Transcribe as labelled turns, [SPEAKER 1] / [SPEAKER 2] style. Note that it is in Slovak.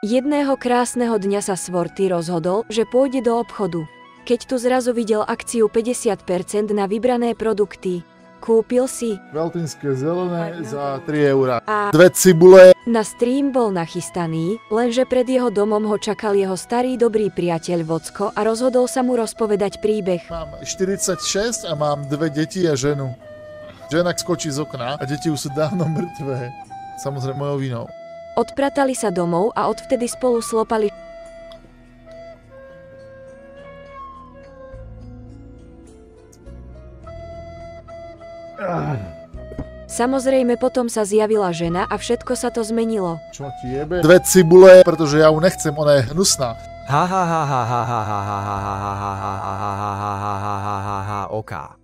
[SPEAKER 1] Jedného krásneho dňa sa Svorty rozhodol, že pôjde do obchodu. Keď tu zrazu videl akciu 50% na vybrané produkty, kúpil si
[SPEAKER 2] Veltínske zelené za 3 €
[SPEAKER 1] a
[SPEAKER 2] 2 cibule.
[SPEAKER 1] na stream bol nachystaný, lenže pred jeho domom ho čakal jeho starý dobrý priateľ Vocko a rozhodol sa mu rozpovedať príbeh.
[SPEAKER 2] Mám 46 a mám 2 deti a ženu. Žena skočí z okna a deti už sú dávno mŕtvé. Samozrejme mojou vinou.
[SPEAKER 1] Odpratali sa domov a odvtedy spolu slopali. Samozrejme potom sa zjavila žena a všetko sa to zmenilo.
[SPEAKER 2] Čo ti jebe? 2 cibule, pretože ja ju nechcem, ona je hnusná.
[SPEAKER 3] Oká.